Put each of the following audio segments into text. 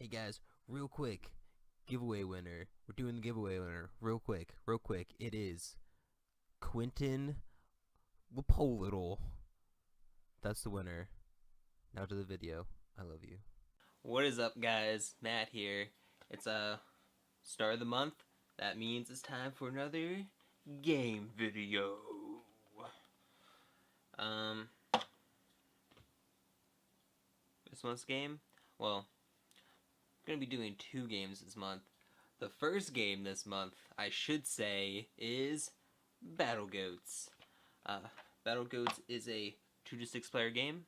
Hey guys, real quick, giveaway winner. We're doing the giveaway winner. Real quick. It is Quentin Lepolittle. That's the winner. Now to the video. I love you. What is up, guys? Matt here. It's start of the month. That means it's time for another game video. This month's game? Well, I'm going to be doing 2 games this month. The first game this month, I should say, is Battle Goats. Battle Goats is a 2 to 6 player game.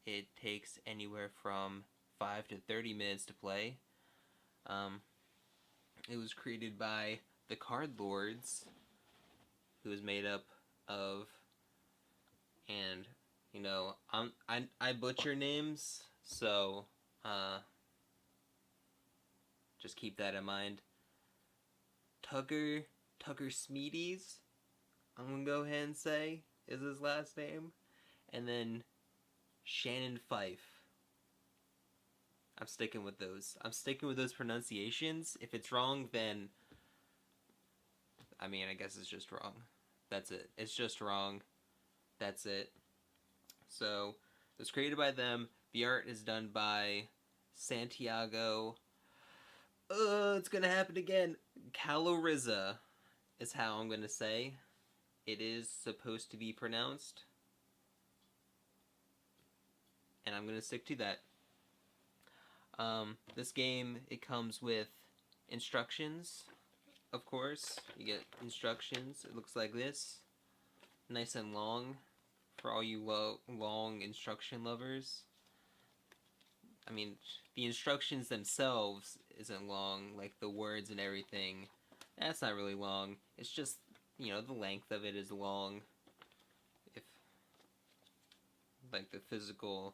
It takes anywhere from 5 to 30 minutes to play. It was created by the Card Lords, who is made up of, and you know, I butcher names, so just keep that in mind. Tucker Smeeties, I'm gonna go ahead and say, is his last name. And then Shannon Fife. I'm sticking with those. Pronunciations. If it's wrong, then I guess it's just wrong. That's it. It's just wrong. That's it. So, it was created by them. The art is done by Santiago. It's gonna happen again. Caloriza is how I'm gonna say it is supposed to be pronounced. And I'm gonna stick to that. This game, it comes with instructions, of course. You get instructions. It looks like this. Nice and long for all you long instruction lovers. The instructions themselves isn't long, like the words and everything. That's not really long. It's just, the length of it is long. If, like, the physical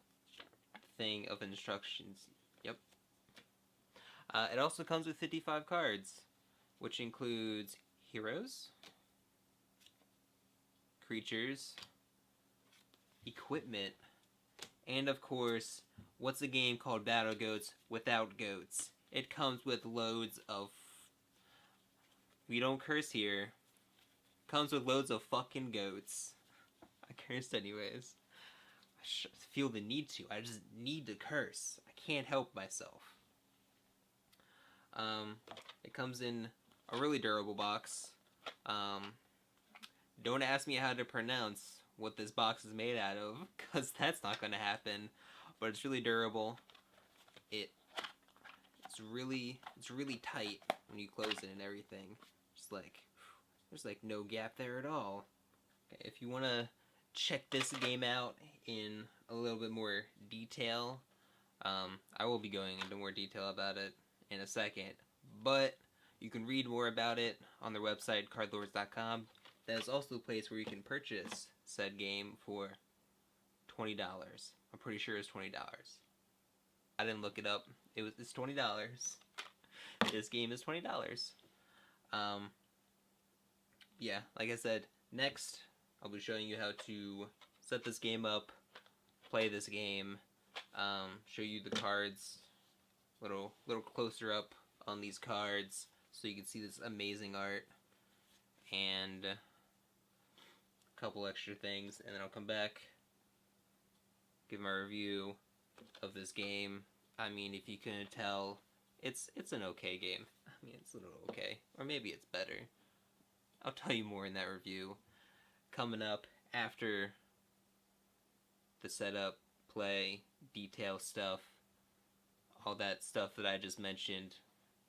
thing of instructions. Yep. It also comes with 55 cards, which includes heroes, creatures, equipment, and of course, what's a game called Battle Goats without goats? It comes with loads of... We don't curse here. Comes with loads of fucking goats. I cursed anyways. I feel the need to. I just need to curse. I can't help myself. It comes in a really durable box. Don't ask me how to pronounce what this box is made out of, because that's not going to happen. But it's really durable. It's really tight when you close it and everything. There's like no gap there at all. Okay, if you want to check this game out in a little bit more detail, I will be going into more detail about it in a second. But you can read more about it on their website, cardlords.com. That is also a place where you can purchase said game for $20. I'm pretty sure it's $20. I didn't look it up. It's $20. This game is $20. Yeah, like I said, next I'll be showing you how to set this game up, play this game, show you the cards, little closer up on these cards so you can see this amazing art, and a couple extra things, and then I'll come back, give my review of this game. If you couldn't tell, it's an okay game. It's a little okay, or maybe it's better. I'll tell you more in that review coming up after the setup, play, detail stuff, all that stuff that I just mentioned,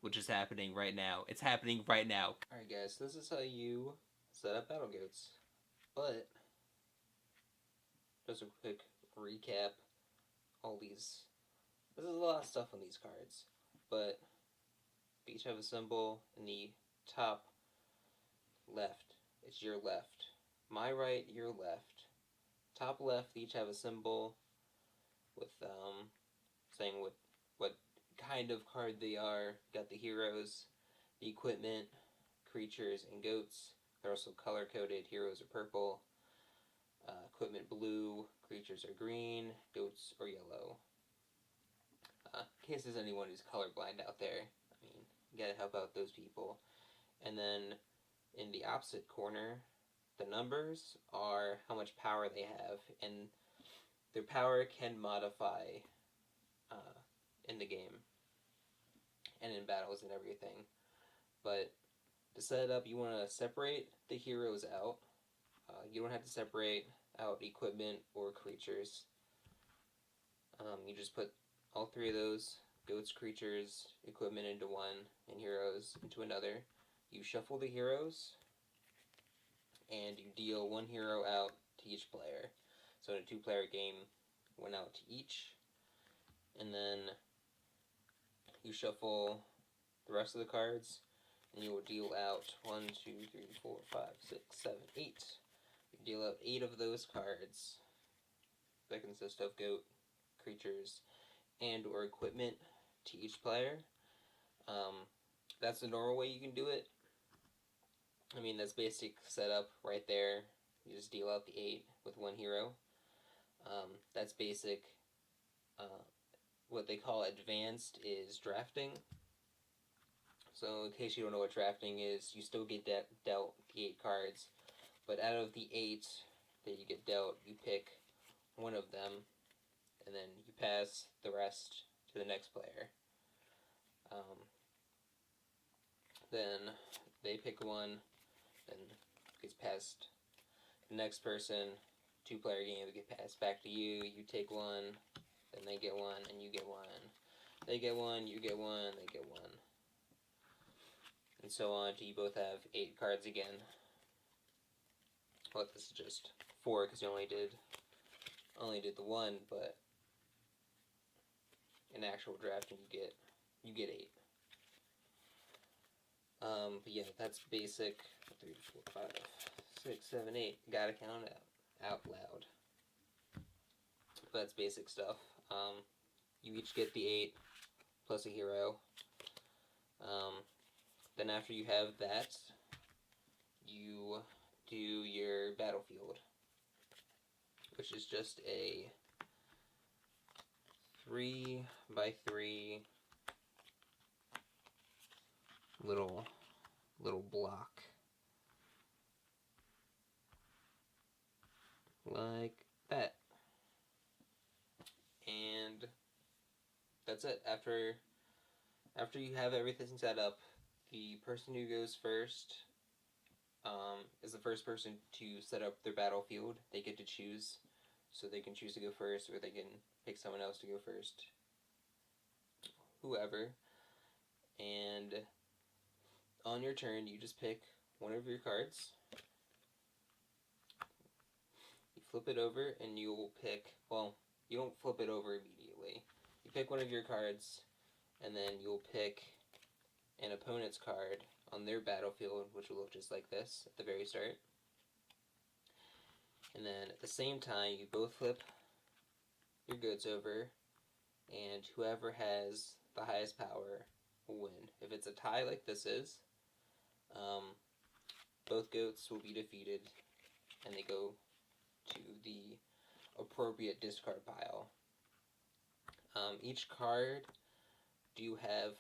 which is happening right now. It's happening right now. Alright guys, this is how you set up Battle Goats. But, just a quick recap. There's a lot of stuff on these cards, but they each have a symbol in the top left. It's your left. My right, your left. Top left, they each have a symbol with saying what kind of card they are. Got the heroes, the equipment, creatures, and goats. They're also color coded. Heroes are purple, equipment blue, creatures are green, goats are yellow. in case there's anyone who's colorblind out there, I mean, you gotta help out those people. And then in the opposite corner, the numbers are how much power they have, and their power can modify in the game and in battles and everything. But to set it up, you want to separate the heroes out. You don't have to separate out equipment or creatures. You just put all three of those, goats, creatures, equipment into one, and heroes into another. You shuffle the heroes, and you deal one hero out to each player. So in a 2-player game, one out to each. And then you shuffle the rest of the cards, and you will deal out 1, 2, 3, 4, 5, 6, 7, 8. You deal out 8 of those cards that consist of goat, creatures, and or equipment to each player. That's the normal way you can do it. I mean, that's basic setup right there. You just deal out the 8 with one hero. That's basic. What they call advanced is drafting. So in case you don't know what drafting is, you still get dealt the 8 cards, but out of the 8 that you get dealt, you pick one of them, and then you pass the rest to the next player. Then they pick one, then gets passed to the next person. 2-player game, they get passed back to you. You take one, then they get one, and you get one. They get one, you get one, they get one. And so on until you both have 8 cards again. Well, this is just 4 because you only did the one, but in actual drafting you get 8. But yeah, that's basic. 3, 4, 5, 6, 7, 8. Gotta count it out loud. But that's basic stuff. You each get the 8 plus a hero. Then after you have that, you do your battlefield, which is just a 3x3 little block, like that. And that's it. After you have everything set up, the person who goes first is the first person to set up their battlefield. They get to choose, so they can choose to go first, or they can pick someone else to go first. Whoever. And on your turn, you just pick one of your cards. You flip it over, and you will pick, well, you don't flip it over immediately. You pick one of your cards, and then you'll pick an opponent's card on their battlefield, which will look just like this at the very start. And then at the same time, you both flip your goods over, and whoever has the highest power will win. If it's a tie like this is, both goats will be defeated, and they go to the appropriate discard pile. Each card do have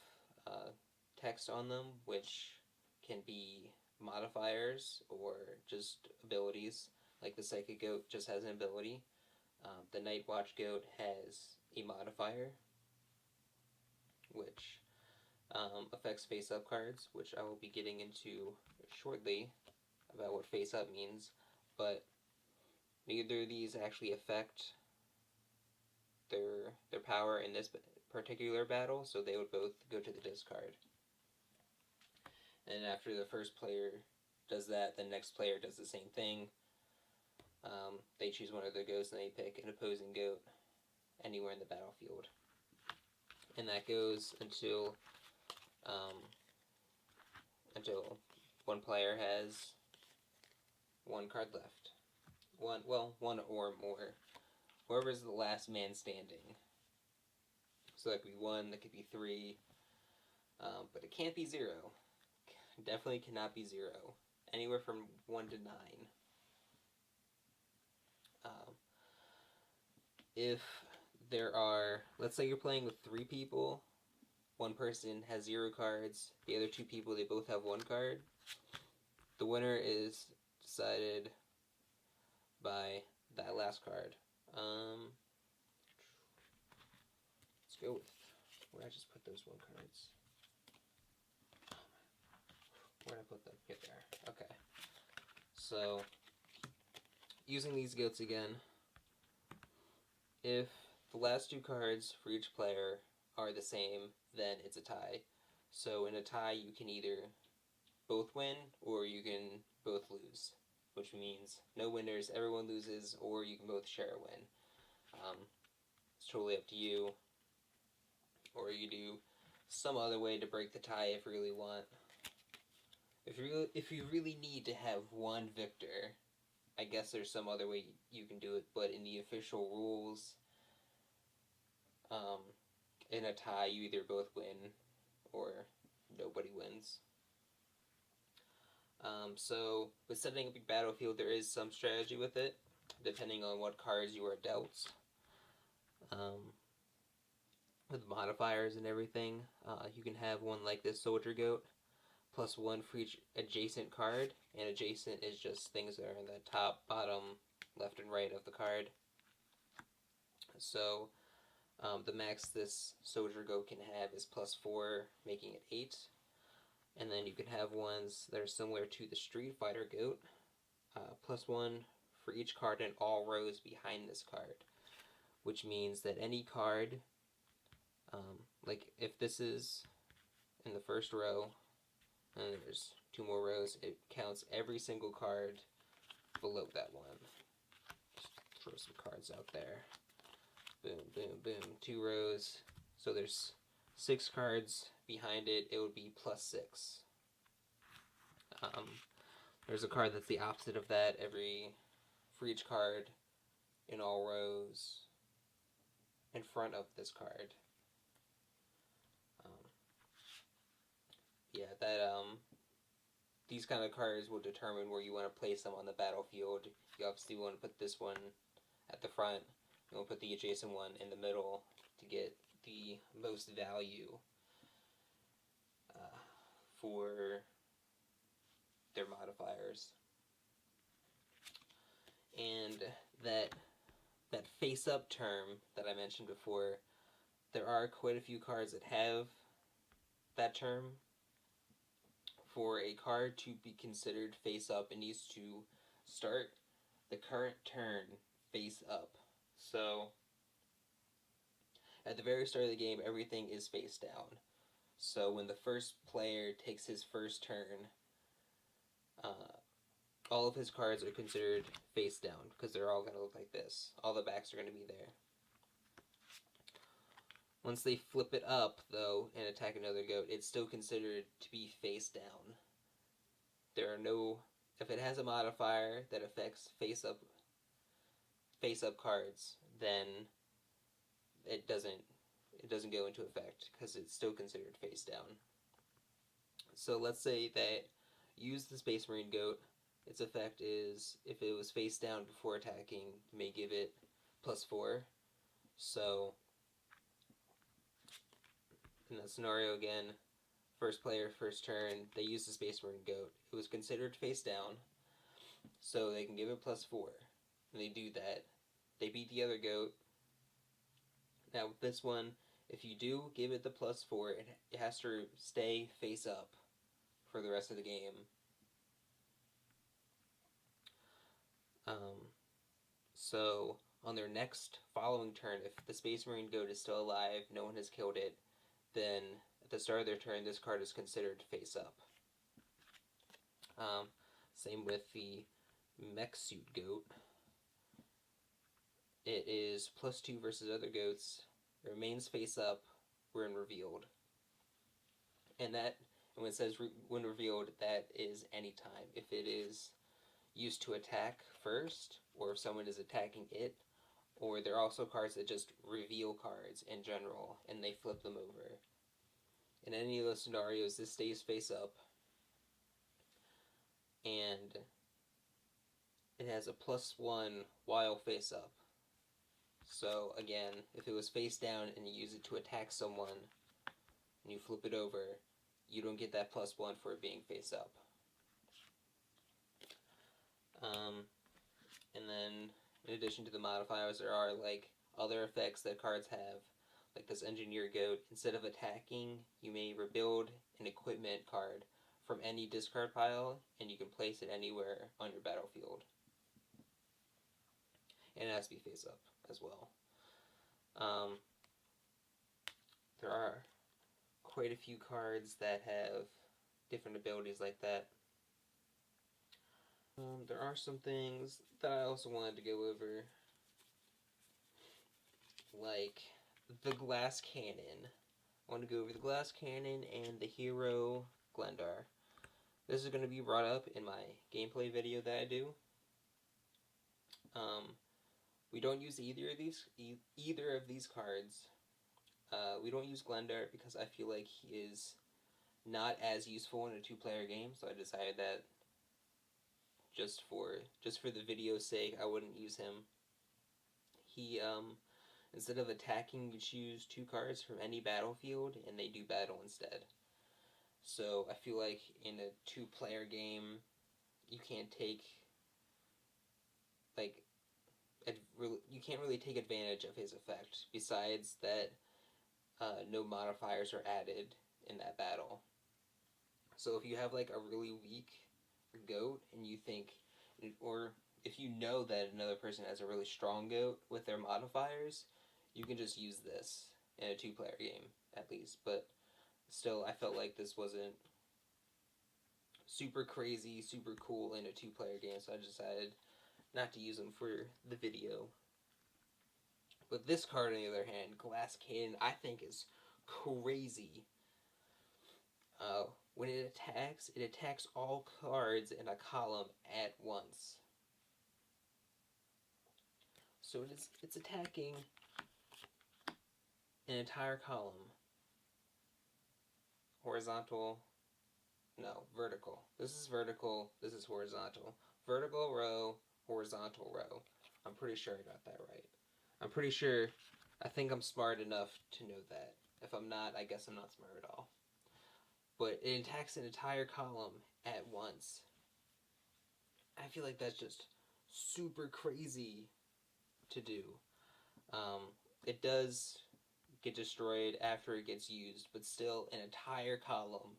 text on them, which can be modifiers or just abilities. Like the Psychic Goat just has an ability. The Night Watch Goat has a modifier, which affects face-up cards, which I will be getting into shortly about what face-up means. But neither of these actually affect their power in this particular battle, so they would both go to the discard. And after the first player does that, the next player does the same thing. They choose one of their goats, and they pick an opposing goat anywhere in the battlefield. And that goes until one player has one card left. One or more. Whoever's the last man standing. So that could be 1, that could be 3, but it can't be 0. Definitely cannot be 0. Anywhere from 1 to 9. If let's say you're playing with 3 people. One person has 0 cards. The other 2 people, they both have 1 card. The winner is decided by that last card. Let's go with, where did I just put those 1 cards? Where did I put them? Get there. Okay. So, using these goats again, if the last 2 cards for each player are the same, then it's a tie. So in a tie, you can either both win or you can both lose, which means no winners, everyone loses, or you can both share a win. It's totally up to you. Or you do some other way to break the tie if you really want. If you really need to have one victor, I guess there's some other way you can do it, but in the official rules, in a tie, you either both win or nobody wins. So with setting up your battlefield, there is some strategy with it, depending on what cards you are dealt. With modifiers and everything, you can have one like this soldier goat, +1 for each adjacent card, and adjacent is just things that are in the top, bottom, left, and right of the card. So the max this soldier goat can have is +4, making it 8. And then you can have ones that are similar to the Street Fighter goat, +1 for each card in all rows behind this card, which means that any card, like if this is in the first row, and there's 2 more rows, it counts every single card below that one. Just throw some cards out there. Boom, boom, boom. 2 rows. So there's 6 cards behind it. It would be +6. There's a card that's the opposite of that for each card in all rows in front of this card. These kind of cards will determine where you want to place them on the battlefield. You obviously want to put this one at the front. You want to put the adjacent one in the middle to get the most value for their modifiers. And that face-up term that I mentioned before, there are quite a few cards that have that term. For a card to be considered face-up, it needs to start the current turn face-up. So, at the very start of the game, everything is face down. So when the first player takes his first turn, all of his cards are considered face down, because they're all going to look like this. All the backs are going to be there. Once they flip it up, though, and attack another goat, it's still considered to be face down. There are no... If it has a modifier that affects face-up cards, then it doesn't go into effect, because it's still considered face down. So let's say that you use the Space Marine goat. Its effect is, if it was face down before attacking, you may give it +4. So in that scenario again, first player, first turn, they use the Space Marine goat. It was considered face down, so they can give it +4. And they do that. They beat the other goat. Now with this one, if you do give it the +4, it has to stay face up for the rest of the game. So on their next following turn, if the Space Marine goat is still alive, no one has killed it, then at the start of their turn, this card is considered face up. Same with the Mech Suit goat. It is +2 versus other goats. It remains face up when revealed. And when it says when revealed, that is any time. If it is used to attack first, or if someone is attacking it, or there are also cards that just reveal cards in general, and they flip them over. In any of those scenarios, this stays face up, and it has a +1 while face up. So again, if it was face down and you use it to attack someone, and you flip it over, you don't get that +1 for it being face up. And then, in addition to the modifiers, there are like other effects that cards have, like this Engineer Goat. Instead of attacking, you may rebuild an equipment card from any discard pile, and you can place it anywhere on your battlefield. And it has to be face up as well. There are quite a few cards that have different abilities like that. There are some things that I also wanted to go over, like the Glass Cannon. I want to go over the Glass Cannon and the hero Leander. This is going to be brought up in my gameplay video that I do. We don't use either of these cards. We don't use Leander because I feel like he is not as useful in a 2-player game, so I decided that just for the video's sake, I wouldn't use him. He instead of attacking, you choose 2 cards from any battlefield, and they do battle instead. So I feel like in a 2-player game, you can't take you can't really take advantage of his effect. Besides that, no modifiers are added in that battle. So if you have like a really weak goat and you think, or if you know that another person has a really strong goat with their modifiers, you can just use this in a 2-player game at least. But still, I felt like this wasn't super crazy, super cool in a 2-player game, so I decided not to use them for the video. But this card, on the other hand, Glass Cannon, I think is crazy. When it attacks all cards in a column at once. So it's attacking an entire column. Horizontal. No, vertical. This is vertical, this is horizontal. Vertical row, horizontal row. I'm pretty sure I got that right. I think I'm smart enough to know that. If I'm not, I guess I'm not smart at all. But it attacks an entire column at once. I feel like that's just super crazy to do. It does get destroyed after it gets used, but still an entire column,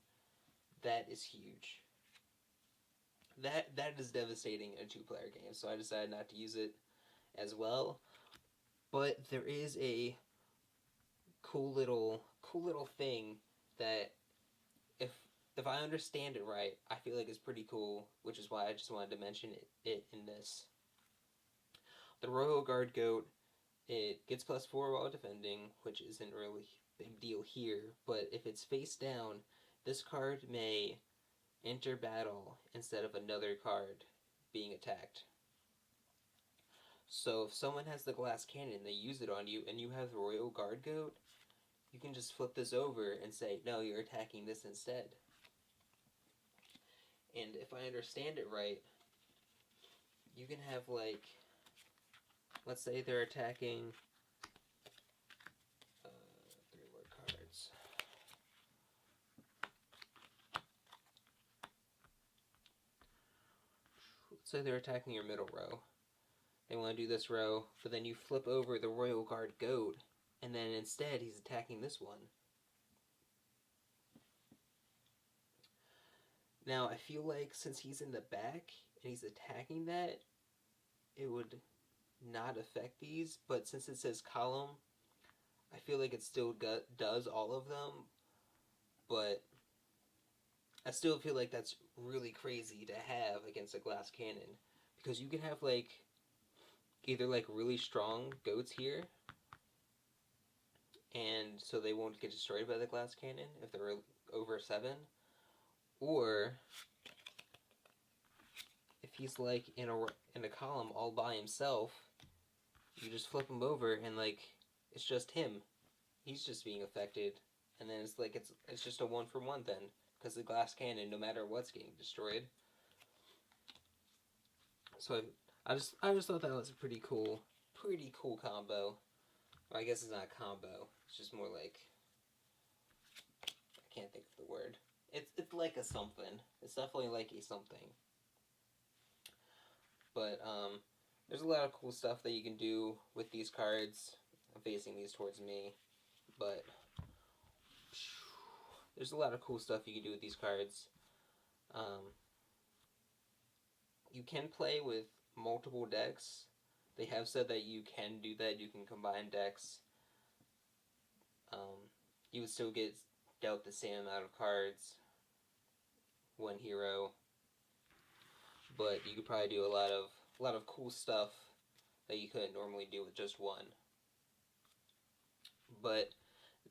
that is huge. That is devastating in a 2-player game, so I decided not to use it as well. But there is a cool little thing that if I understand it right, I feel like it's pretty cool, which is why I just wanted to mention it in this. The Royal Guard Goat, it gets +4 while defending, which isn't really a big deal here, but if it's face down, this card may enter battle instead of another card being attacked. So if someone has the Glass Cannon, they use it on you, and you have the Royal Guard Goat, you can just flip this over and say, no, you're attacking this instead. And if I understand it right, you can have, like, let's say they're attacking 3 more cards. Let's say they're attacking your middle row. They want to do this row, but then you flip over the Royal Guard Goat, and then instead he's attacking this one. Now, I feel like since he's in the back and he's attacking that, it would not affect these, but since it says column, I feel like it still does all of them, but I still feel like that's really crazy to have against a Glass Cannon, because you can have like either like really strong goats here, and so they won't get destroyed by the Glass Cannon if they're over 7, or if he's like in a column all by himself, you just flip him over and like it's just him. He's just being affected, and then it's like it's just a 1-for-1 then, because the Glass Cannon, no matter what's getting destroyed. So I just thought that was a pretty cool pretty cool combo. Well, I guess it's not a combo. It's just more like, I can't think of the word. It's like a something. It's definitely like a something. But there's a lot of cool stuff that you can do with these cards. I'm facing these towards me, but there's a lot of cool stuff you can do with these cards. You can play with multiple decks. They have said that you can do that. You can combine decks. You would still get dealt the same amount of cards, one hero, but you could probably do a lot of cool stuff that you couldn't normally do with just one. But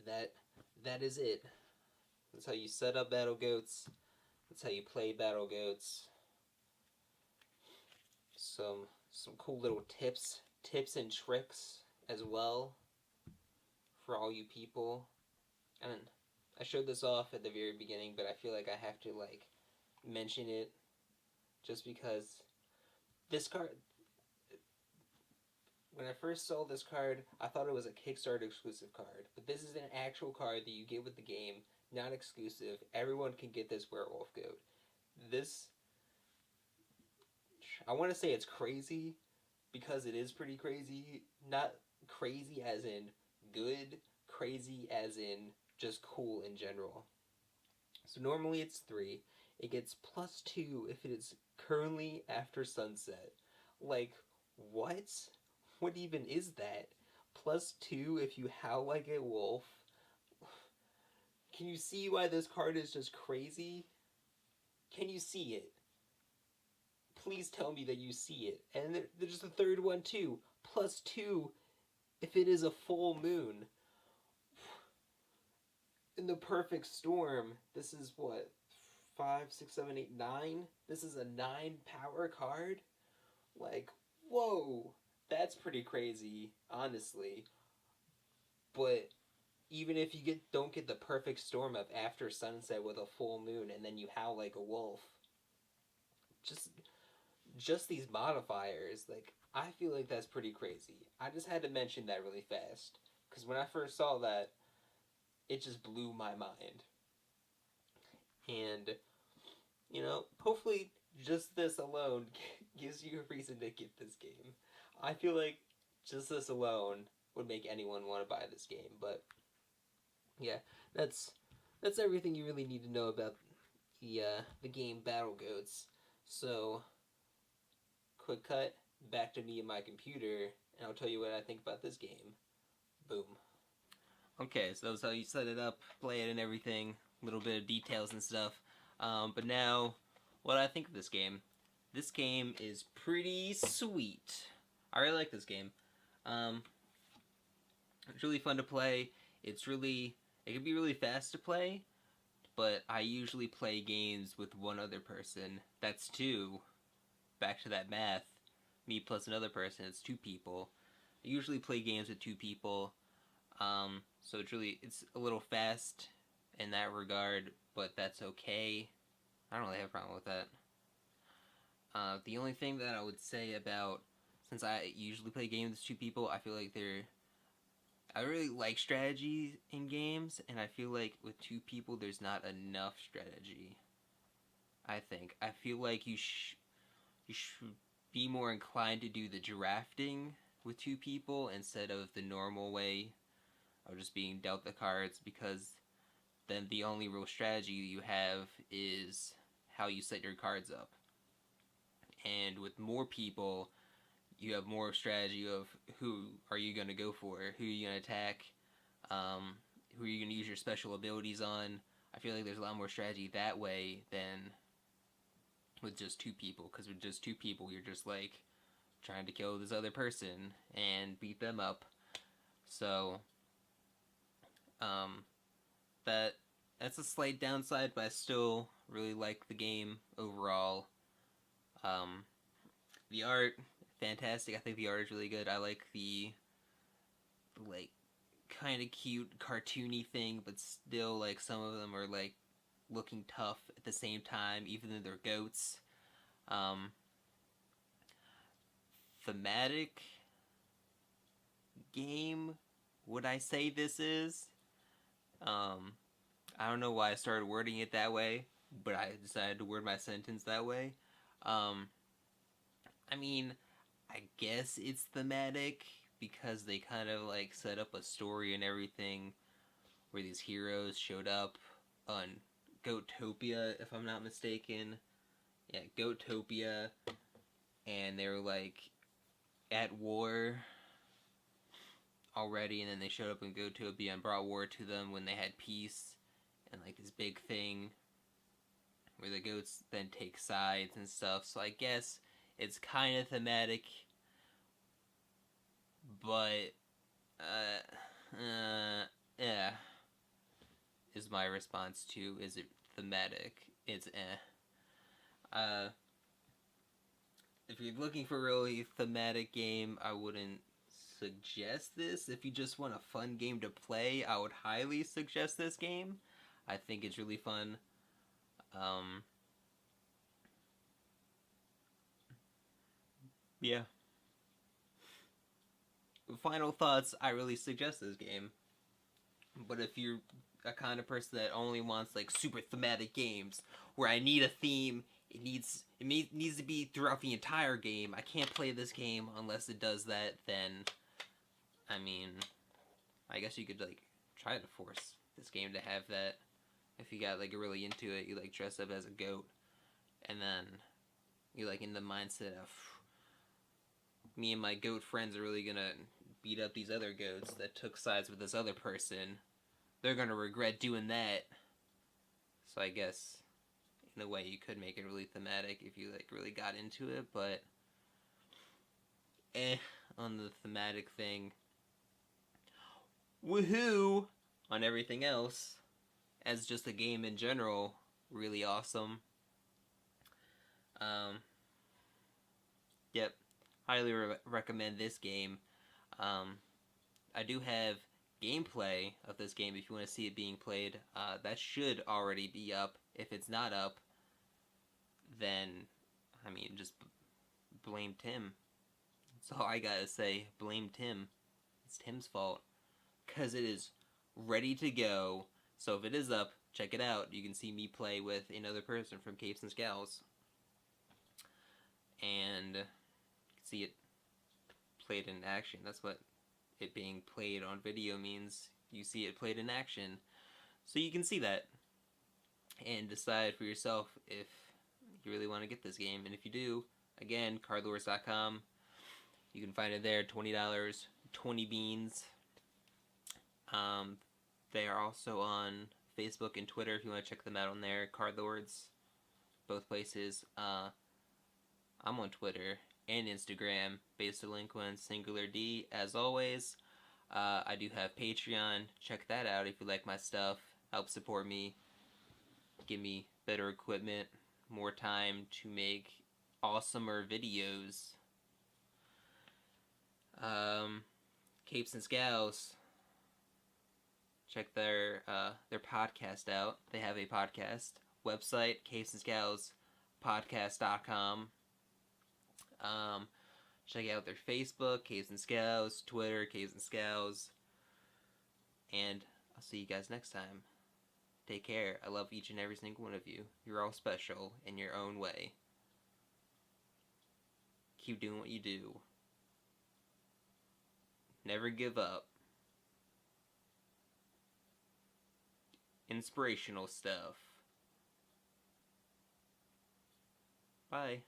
that is it. That's how you set up Battle Goats. That's how you play Battle Goats. Some cool little tips and tricks as well for all you people. And I showed this off at the very beginning, but I feel like I have to mention it just because this card, when I first saw this card, I thought it was a Kickstarter exclusive card, but this is an actual card that you get with the game, not exclusive. Everyone can get this Werewolf Goat. This, I want to say it's crazy because it is pretty crazy. Not crazy as in good, crazy as in just cool in general. So normally it's 3. It gets +2 if it is currently after sunset. Like, what? What even is that? +2 if you howl like a wolf. Can you see why this card is just crazy? Can you see it? Please tell me that you see it. And there's a third one too. +2 if it is a full moon. In the perfect storm, this is what? 5, 6, 7, 8, 9? This is a 9 power card? Like, whoa! That's pretty crazy, honestly. But even if you don't get the perfect storm of after sunset with a full moon and then you howl like a wolf, just these modifiers, I feel like that's pretty crazy. I just had to mention that really fast, because when I first saw that, it just blew my mind. And, hopefully just this alone gives you a reason to get this game. I feel like just this alone would make anyone want to buy this game. But yeah, that's everything you really need to know about the game Battle Goats. So, quick cut, back to me and my computer, and I'll tell you what I think about this game. Boom. Okay, so that's how you set it up, play it and everything, a little bit of details and stuff. But now, what I think of this game. This game is pretty sweet. I really like this game. It's really fun to play. It can be really fast to play, but I usually play games with one other person. That's 2. Back to that math. Me plus another person, it's 2 people. I usually play games with 2 people. So it's a little fast in that regard, but that's okay. I don't really have a problem with that. The only thing that I would say about, since I usually play games with 2 people, I feel like I really like strategy in games, and I feel like with 2 people there's not enough strategy. I feel like you should be more inclined to do the drafting with 2 people instead of the normal way of just being dealt the cards, because then the only real strategy you have is how you set your cards up. And with more people, you have more strategy of who are you going to go for, who are you going to attack, who are you going to use your special abilities on. I feel like there's a lot more strategy that way than with just 2 people, because with just 2 people, you're just trying to kill this other person and beat them up. So, that's a slight downside, but I still really like the game overall. The art, fantastic. I think the art is really good. I like the kind of cute cartoony thing, but still some of them are looking tough at the same time, even though they're goats. Thematic, game would I say this is? I don't know why I started wording it that way, but I decided to word my sentence that way. I mean, I guess it's thematic because they kind of like set up a story and everything where these heroes showed up on Goatopia, if I'm not mistaken. Yeah, Goatopia, and they were like at war already, and then they showed up in Goatopia and brought war to them when they had peace, and like this big thing where the goats then take sides and stuff. So I guess it's kind of thematic, but yeah, is my response to is it thematic? It's if you're looking for a really thematic game, I wouldn't suggest this. If you just want a fun game to play, I would highly suggest this game. I think it's really fun. Yeah. Final thoughts, I really suggest this game. But if you're a kind of person that only wants like super thematic games where I need a theme, it needs to be throughout the entire game. I can't play this game unless it does that. Then, I mean, I guess you could like try to force this game to have that. If you got like really into it, you like dress up as a goat, and then you're like in the mindset of me and my goat friends are really gonna beat up these other goats that took sides with this other person. They're gonna regret doing that. So I guess in a way you could make it really thematic if you like really got into it, but on the thematic thing. Woohoo on everything else. As just a game in general, really awesome. Yep, highly recommend this game. I do have gameplay of this game if you want to see it being played. That should already be up. If it's not up, then, I mean, just blame Tim. That's all I gotta say. Blame Tim. It's Tim's fault. Because it is ready to go. So if it is up, check it out. You can see me play with another person from Capes and Scowls. And you can see it played in action. That's what it being played on video means. You see it played in action. So you can see that and decide for yourself if you really want to get this game. And if you do, again, cardlords.com. You can find it there, $20, 20 beans. They are also on Facebook and Twitter if you want to check them out on there. Cardlords, both places. I'm on Twitter and Instagram, Base Delinquent, Singular D, as always. I do have Patreon. Check that out if you like my stuff. Help support me. Give me better equipment, more time to make awesomer videos. Capes and Scowls. Check their podcast out. They have a podcast website, capesandscowlspodcast.com. Check out their Facebook, Capes and Scowls, Twitter, Capes and Scowls. And I'll see you guys next time. Take care. I love each and every single one of you. You're all special in your own way. Keep doing what you do. Never give up. Inspirational stuff. Bye.